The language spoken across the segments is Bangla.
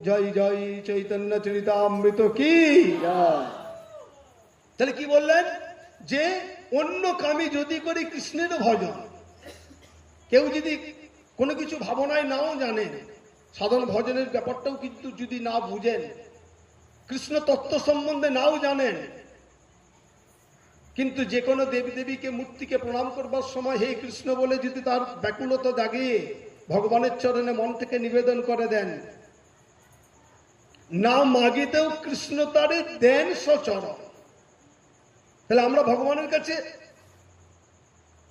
জয় জয় চৈতন্য চরিতামৃত কি তাহলে কি বললেন যে অন্য কামি যদি করি কৃষ্ণের ভজন, কেউ যদি কোনো কিছু ভাবনায় নাও জানেন, সাধন ভজনের ব্যাপারটাও কিন্তু যদি না বুঝেন, কৃষ্ণ তত্ত্ব সম্বন্ধে নাও জানেন, কিন্তু যে কোনো দেবী দেবীকে মূর্তিকে প্রণাম করবার সময় হে কৃষ্ণ বলে যদি তার ব্যাকুলতা জাগিয়ে ভগবানের চরণে মন থেকে নিবেদন করে দেন, না মাগিতেও কৃষ্ণ তারে দেন সচরণ। তাহলে আমরা ভগবানের কাছে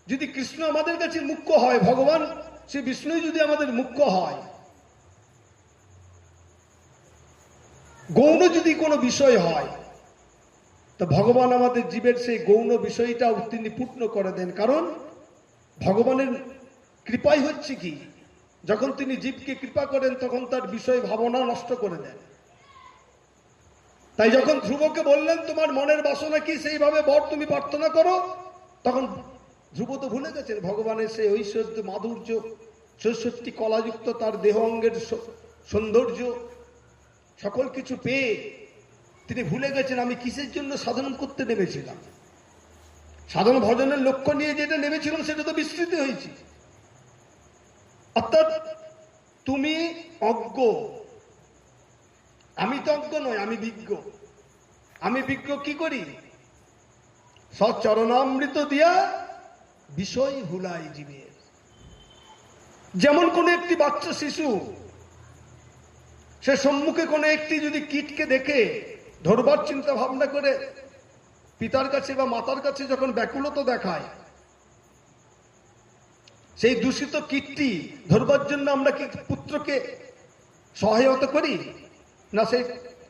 যদি কৃষ্ণ আমাদের কাছে মুখ্য হয়, ভগবান শ্রী বিষ্ণু যদি আমাদের মুখ্য হয়, গৌণ যদি কোনো বিষয় হয়, তো ভগবান আমাদের জীবের সেই গৌণ বিষয়টাও তিনি পূর্ণ করে দেন। কারণ ভগবানের কৃপাই হচ্ছে কি, যখন তিনি জীবকে কৃপা করেন তখন তার বিষয় ভাবনা নষ্ট করে দেন। তাই যখন ধ্রুবকে বললেন তোমার মনের বাসনা কি, সেইভাবে বর তুমি প্রার্থনা করো, তখন ধ্রুব তো ভুলে গেছেন ভগবানের সেই ঐশ্বর্য মাধুর্য, ৬৬ কলাযুক্ত তার দেহ অঙ্গের সৌন্দর্য, সকল কিছু পেয়ে তিনি ভুলে গেছেন আমি কিসের জন্য সাধন করতে নেমেছিলাম। সাধন ভজনের লক্ষ্য নিয়ে যেটা নেমেছিলাম সেটা তো বিস্তৃত হয়েছে। অর্থাৎ তুমি অজ্ঞ, আমি তো অজ্ঞ নয়, আমি বিজ্ঞ। আমি বিজ্ঞ কি করি, সচরণামৃত দিয়া বিষয় ভুলাই জীবের। যেমন কোন একটি বাচ্চা শিশু, সে সম্মুখে কোনো একটি যদি কীটকে দেখে ধরবার চিন্তা ভাবনা করে পিতার কাছে বা মাতার কাছে যখন ব্যাকুলতা দেখায়, সেই দূষিত কীটটি ধরবার জন্য আমরা কি পুত্রকে সহায়তা করি, না সেই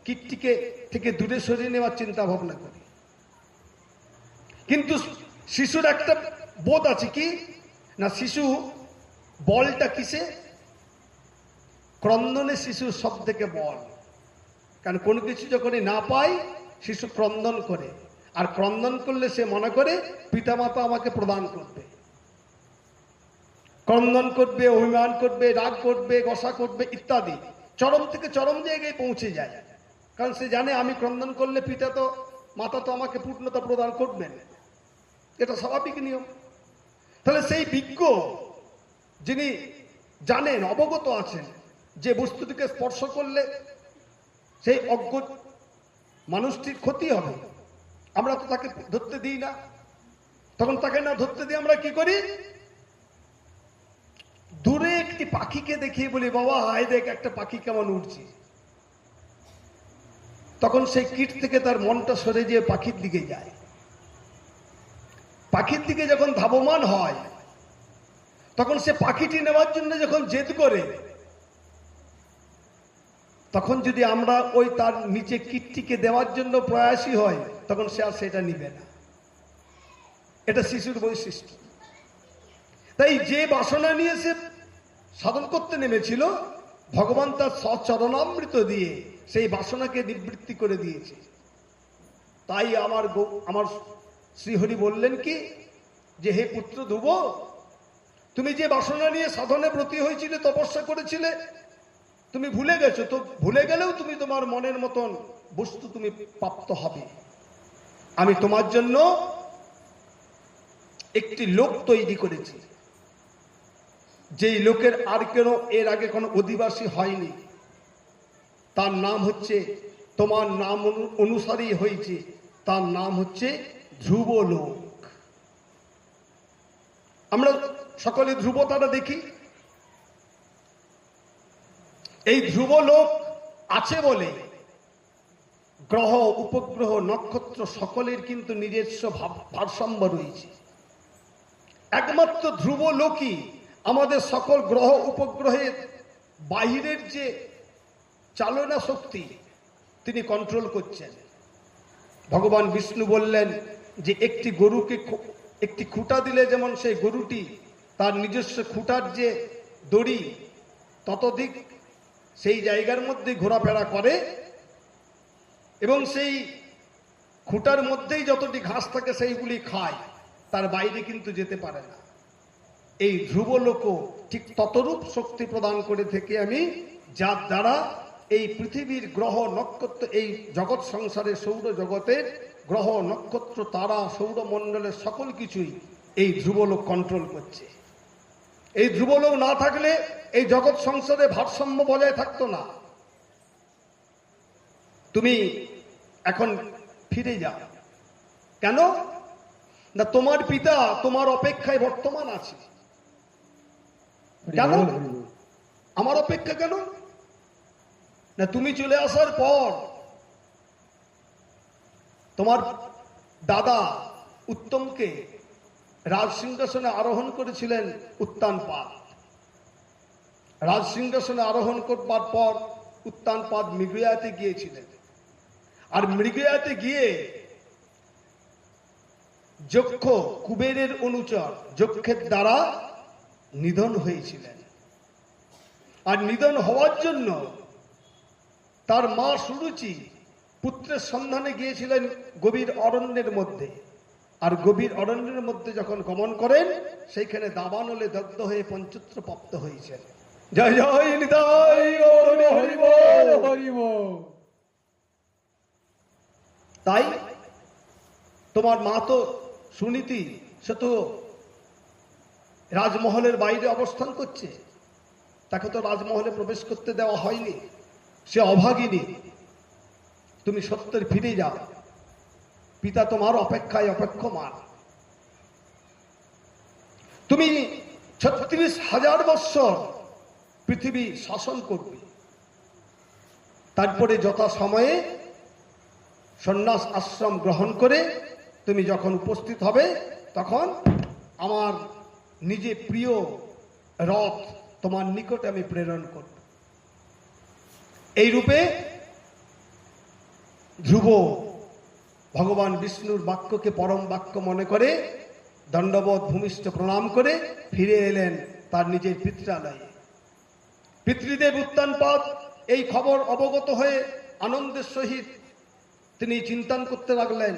কীটটিকে থেকে দূরে সরিয়ে নেওয়ার চিন্তা ভাবনা করি? কিন্তু শিশুর একটা বোধ আছে কি না, শিশু বলটা কিসে, ক্রন্দনে শিশুর সব থেকে বল। কারণ কোনো কিছু যখনই না পায় শিশু ক্রন্দন করে, আর ক্রন্দন করলে সে মনে করে পিতামাতা আমাকে প্রদান করবে, ক্রন্দন করবে, অভিমান করবে, রাগ করবে, গসা করবে ইত্যাদি, চরম থেকে চরম জায়গায় পৌঁছে যায়। কারণ সে জানে আমি ক্রন্দন করলে পিতা তো মাতা তো আমাকে পূর্ণতা প্রদান করবেন, এটা স্বাভাবিক নিয়ম। তাহলে সেই বিজ্ঞ যিনি জানেন, অবগত আছেন যে বস্তুটিকে স্পর্শ করলে সেই অজ্ঞ মানুষটির ক্ষতি হবে, আমরা তো তাকে ধরতে দিই না। তখন তাকে না ধরতে দিয়ে আমরা কি করি, দূরে একটি পাখিকে দেখিয়ে বলি বাবা হায় দেখ একটা পাখি কেমন উঠছে। তখন সেই কীট থেকে তার মনটা সরে যেয়ে পাখির দিকে যায়। পাখির দিকে যখন ধাবমান হয়, তখন সে পাখিটি নেওয়ার জন্য যখন জেদ করে, তখন যদি আমরা ওই তার নিচে কীটটিকে দেওয়ার জন্য প্রয়াসী হয়, তখন সে আর সেটা নিবে না। এটা শিশুর বৈশিষ্ট্য। তাই যে বাসনা নিয়ে সে সাধন করতে নেমেছিল, ভগবান তার সচরণামৃত দিয়ে সেই বাসনাকে নিবৃত্তি করে দিয়েছে। তাই আমার শ্রীহরি বললেন কি, যে হে পুত্র ধ্রুব, তুমি যে বাসনা নিয়ে সাধনে ব্রতী হয়েছিলে, তপস্যা করেছিলে, তুমি ভুলে গেছো। তো ভুলে গেলেও তুমি তোমার মনের মতন বস্তু তুমি প্রাপ্ত হবে। আমি তোমার জন্য একটি লোক তৈরি করেছি, যেই লোকের আর কেন এর আগে কোনো অধিবাসী হয়নি। তার নাম হচ্ছে, তোমার নাম অনুসারেই হয়েছে, তার নাম হচ্ছে ধ্রুবলোক। আমরা সকলে ধ্রুব তারা দেখি, এই ধ্রুবলোক আছে বলে গ্রহ উপগ্রহ নক্ষত্র সকলের কিন্তু নিজস্ব ভারসাম্য রয়েছে। একমাত্র ধ্রুবলোকই আমাদের সকল গ্রহ উপগ্রহের বাহিরের যে চালনা শক্তি তিনি কন্ট্রোল করছেন। ভগবান বিষ্ণু বললেন যে একটি গরুকে একটি খুঁটা দিলে যেমন সেই গরুটি তার নিজস্ব খুঁটার যে দড়ি ততোধিক সেই জায়গার মধ্যে ঘোরাফেরা করে, এবং সেই খুঁটার মধ্যেই যতটি ঘাস থাকে সেইগুলি খায়, তার বাইরে কিন্তু যেতে পারে না। এই ধ্রুবলোকও ঠিক ততরূপ শক্তি প্রদান করে থেকে আমি, যার দ্বারা এই পৃথিবীর গ্রহ নক্ষত্র, এই জগৎ সংসারে সৌর জগতের গ্রহ নক্ষত্র তারা সৌরমণ্ডলের সকল কিছুই এই ধ্রুবলোক কন্ট্রোল করছে। এই ধ্রুবলোক না থাকলে এই জগৎ সংসারে ভারসাম্য বজায় থাকতো না। তুমি এখন ফিরে যাও, কেন না তোমার পিতা তোমার অপেক্ষায় বর্তমান আছে। কেন আমার অপেক্ষা? কেন না তুমি চলে আসার পর তোমার দাদা উত্তমকে রাজ সিংহাসনে আরোহণ করেছিলেন উত্তানপাদ। রাজ সিংহাসনে আরোহণ করবার পর উত্তানপাদ মৃগয়াতে গিয়েছিলেন, আর মৃগয়াতে গিয়ে যক্ষ কুবেরের অনুচর যক্ষের দ্বারা নিধন হয়েছিলেন। আর নিধন হওয়ার জন্য তার মা সুরুচি পুত্রের সন্ধানে গিয়েছিলেন গভীর অরণ্যের মধ্যে। আর গভীর অরণ্যের মধ্যে যখন গমন করেন, সেইখানে দাবানলে দগ্ধ হয়ে পঞ্চত্র প্রাপ্ত হয়েছেন। জয় জয় নিতাই গৌর হরি বল, হরি বল। তাই তোমার মা তো সুনীতি, সে তো রাজমহলের বাইরে অবস্থান করছে, তাকে তো রাজমহলে প্রবেশ করতে দেওয়া হয়নি, সে অভাগিনী। তুমি সত্যের ফিরে যাও, পিতা তোমার অপেক্ষায় অপেক্ষমান। তুমি 36,000 বৎসর পৃথিবী শাসন করবে, তারপরে যথা সময়ে সন্ন্যাস আশ্রম গ্রহণ করে তুমি যখন উপস্থিত হবে, তখন আমার নিজে প্রিয় রথ তোমার নিকটে আমি প্রেরণ করব। এই রূপে ধ্রুব ভগবান বিষ্ণুর বাক্যকে পরম বাক্য মনে করে দণ্ডবোধ ভূমিষ্ঠ প্রণাম করে ফিরে এলেন তার নিজের পিতৃালয়ে। পিতৃদেব উত্তানপাদ এই খবর অবগত হয়ে আনন্দের সহিত তিনি চিন্তান করতে লাগলেন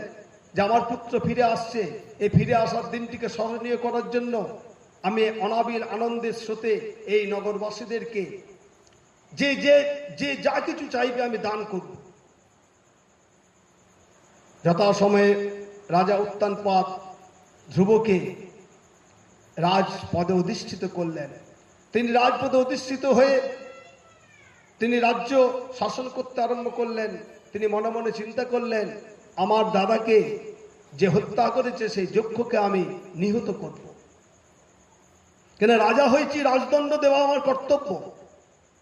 যে আমার পুত্র ফিরে আসছে, এই ফিরে আসার দিনটিকে স্মরণীয় করার জন্য আমি অনাবিল আনন্দের স্রোতে এই নগরবাসীদেরকে যে যে যে যা কিছু চাইবে আমি দান করব। যথাসময়ে রাজা উত্তানপাদ ধ্রুবকে রাজপদে অধিষ্ঠিত করলেন। তিনি রাজপদে অধিষ্ঠিত হয়ে তিনি রাজ্য শাসন করতে আরম্ভ করলেন। তিনি মনে মনে চিন্তা করলেন, আমার দাদাকে যে হত্যা করেছে সেই যক্ষকে আমি নিহত করব। কেন রাজা হয়েছি, রাজদণ্ড দেওয়া আমার কর্তব্য।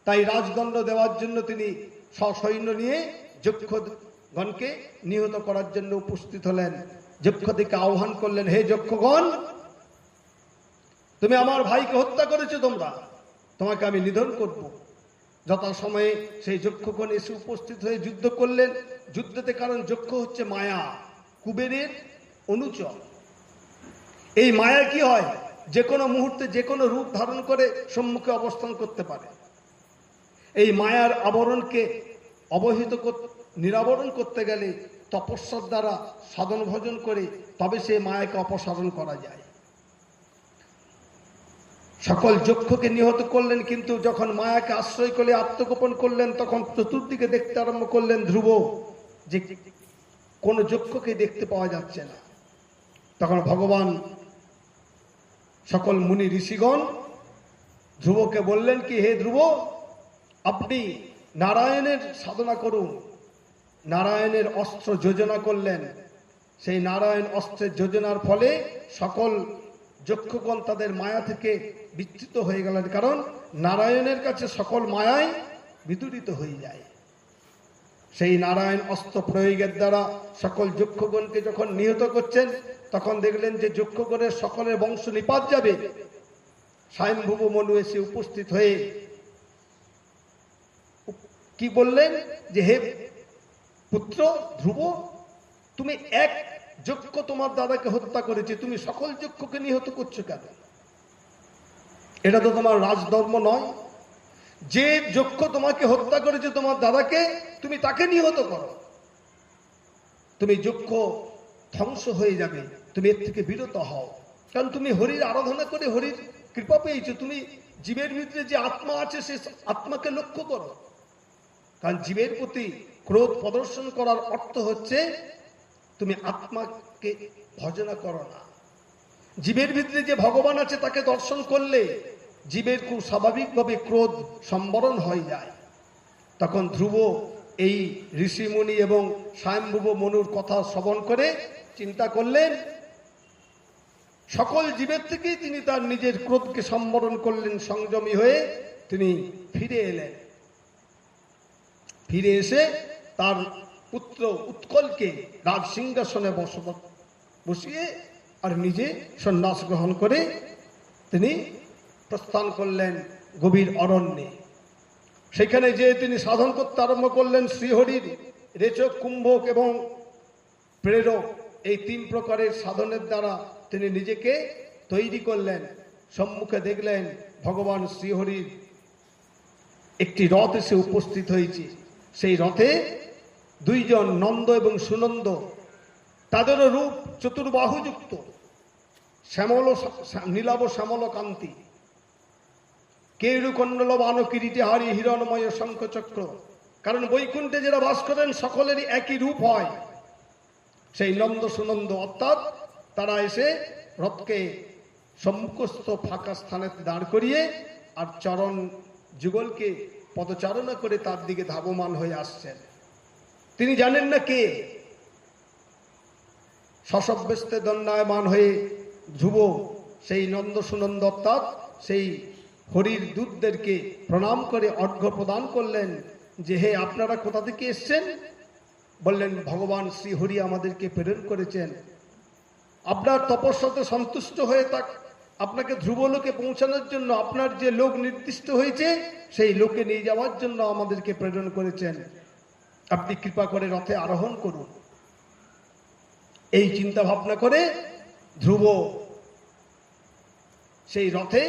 তাই রাজদণ্ড দেওয়ার জন্য তিনি সসৈন্য নিয়ে যক্ষগণকে নিহত করার জন্য উপস্থিত হলেন। যক্ষদিকে আহ্বান করলেন, হে যক্ষগণ, তুমি আমার ভাইকে হত্যা করেছো, তোমাকে আমি নিধন করব। যথাসময়ে সেই যক্ষগণ এসে উপস্থিত হয়ে যুদ্ধ করলেন। যুদ্ধতে, কারণ যক্ষ হচ্ছে মায়া, কুবেরের অনুচর। এই মায়া কি হয়, যে কোনো মুহূর্তে যে কোনো রূপ ধারণ করে সম্মুখে অবস্থান করতে পারে। এই মায়ার আবরণকে নিরাবরণ করতে গেলে তপস্যার দ্বারা সাধন ভজন করে তবে সেই মায়াকে অপসারণ করা যায়। সকল যক্ষকে নিহত করলেন, কিন্তু যখন মায়াকে আশ্রয় করে আত্মগোপন করলেন, তখন চতুর্দিকে দেখতে আরম্ভ করলেন ধ্রুব যে কোনো যক্ষকে দেখতে পাওয়া যাচ্ছে না। তখন ভগবান সকল মুনি ঋষিগণ ধ্রুবকে বললেন কি, হে ধ্রুব, আপনি নারায়ণের সাধনা করুন। নারায়ণের অস্ত্র যোজনা করলেন। সেই নারায়ণ অস্ত্রের যোজনার ফলে সকল যক্ষগণ তাদের মায়া থেকে বিচ্যুত হয়ে গেলেন, কারণ নারায়ণের কাছে সকল মায়াই বিদূরিত হয়ে যায়। সেই নারায়ণ অস্ত্র প্রয়োগের দ্বারা সকল যক্ষগণকে যখন নিহত করছেন, তখন দেখলেন যে যক্ষগণের সকলের বংশ নিপাত যাবে। স্বয়ংভুব মনু এসে উপস্থিত হয়ে কি বললেন যে, হে পুত্র ধ্রুব, তুমি এক যক্ষ তোমার দাদাকে হত্যা করেছে, তুমি সকল যক্ষকে নিহত করছো কেন? এটা তো তোমার রাজধর্ম নয়। যে যক্ষ তোমাকে হত্যা করেছে তোমার দাদাকে, তুমি তাকে নিহত করো। তুমি যক্ষ ধ্বংস হয়ে যাবে, তুমি এর থেকে বিরত হও। কারণ তুমি হরির আরাধনা করে হরির কৃপা পেয়েছো। তুমি জীবের ভিতরে যে আত্মা আছে, সে আত্মাকে লক্ষ্য করো। কারণ জীবের প্রতি ক্রোধ প্রদর্শন করার অর্থ হচ্ছে তুমি আত্মাকে ভজনা করো না। জীবের ভিতরে যে ভগবান আছে তাকে দর্শন করলে জীবের খুব স্বাভাবিকভাবে ক্রোধ সম্বরণ হয়ে যায়। তখন ধ্রুব এই ঋষিমুনি এবং স্বয়ম্ভুব মনুর কথা শ্রবণ করে চিন্তা করলেন, সকল জীবের থেকেই তিনি তার নিজের ক্রোধকে সম্বরণ করলেন, সংযমী হয়ে তিনি ফিরে এলেন। ফিরে এসে তার পুত্র উৎকলকে রাজ সিংহাসনে বসিয়ে আর নিজে সন্ন্যাস গ্রহণ করে তিনি প্রস্থান করলেন গভীর অরণ্যে। সেখানে যে তিনি সাধন করতে আরম্ভ করলেন শ্রীহরির রেচক, কুম্ভক এবং প্রেরক, এই 3 প্রকারের সাধনের দ্বারা তিনি নিজেকে তৈরি করলেন। সম্মুখে দেখলেন ভগবান শ্রীহরির একটি রথ এসে উপস্থিত হয়েছে। সেই রথে 2 জন নন্দ এবং সুনন্দ, তাদেরও রূপ চতুর্বাহুযুক্ত, নীলাভ শ্যামল কান্তি, কেরুকণ্ডল বান কিরীটে হারি হিরণময় শঙ্খচক্র। কারণ বৈকুণ্ঠে যারা বাস করেন সকলেরই একই রূপ হয়। সেই নন্দ সুনন্দ অর্থাৎ তারা এসে রথকে সম্মুখস্থ ফাঁকা স্থানে দাঁড় করিয়ে আর চরণ যুগলকে পদচারণা করে তার দিকে ধাবমান হয়ে আসছেন। তিনি জানেন না কে। সশব্যস্তে দণ্ডায়মান হয়ে ধ্রুব সেই নন্দ সুনন্দ অর্থাৎ সেই হরির দূতদেরকে প্রণাম করে অর্ঘ্য প্রদান করলেন যে, হে, আপনারা কোথা থেকে এসছেন? বললেন, ভগবান শ্রী হরি আমাদেরকে প্রেরণ করেছেন। আপনার তপস্যাতে সন্তুষ্ট হয়ে আপনাকে ধ্রুবলোকে পৌঁছানোর জন্য আপনার যে লোক নির্দিষ্ট হয়েছে সেই লোকে নিয়ে যাওয়ার জন্য আমাদেরকে প্রেরণ করেছেন। আপনি কৃপা করে রথে আরোহণ করুন। এই চিন্তা ভাবনা করে ধ্রুব সেই রথে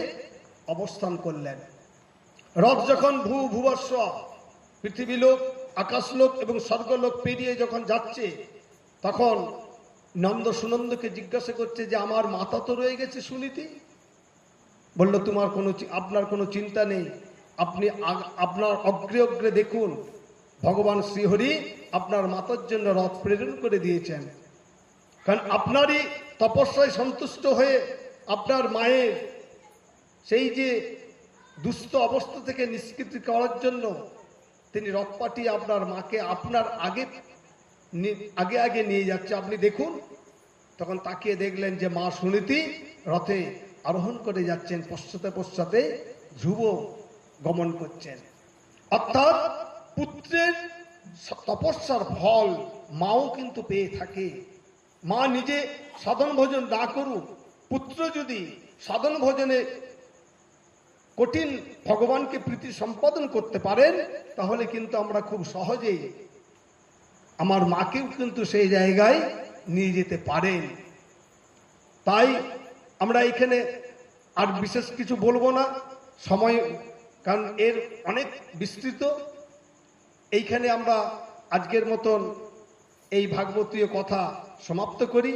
অবস্থান করলেন। রথ যখন ভূভুবস্ব, পৃথিবীলোক, আকাশলোক এবং স্বর্গলোক পেরিয়ে যখন যাচ্ছে, তখন নন্দ সুনন্দকে জিজ্ঞাসা করছে যে, আমার মাতা তো রয়ে গেছে শুনিতে। বলল, আপনার কোনো চিন্তা নেই, আপনি আপনার অগ্রে অগ্রে দেখুন, ভগবান শ্রীহরি আপনার মাতার জন্য রথ প্রেরণ করে দিয়েছেন। কারণ আপনারই তপস্যায় সন্তুষ্ট হয়ে আপনার মায়ের সেই যে দুস্থ অবস্থা থেকে নিষ্কৃতি করার জন্য তিনি রথ পাঠিয়ে আপনার মাকে আপনার আগে আগে নিয়ে যাচ্ছে, আপনি দেখুন। তখন তাকিয়ে দেখলেন যে মা সুনীতি রথে আরোহণ করে যাচ্ছেন, পশ্চাতে পশ্চাতে ধ্রুব গমন করছেন। অর্থাৎ পুত্রের তপস্যার ফল মাও কিন্তু পেয়ে থাকে। মা নিজে সাধন ভোজন না করুক, পুত্র যদি সাধন ভোজনে কঠিন ভগবানকে প্রীতি সম্পাদন করতে পারেন, তাহলে কিন্তু আমরা খুব সহজেই আমার মাকেও কিন্তু সেই জায়গায় নিয়ে যেতে পারেন। তাই আমরা এখানে আর বিশেষ কিছু বলবো না, সময় কারণ এর অনেক বিস্তৃত। এইখানে আমরা আজকের মতন এই ভাগবতীয় কথা সমাপ্ত করি।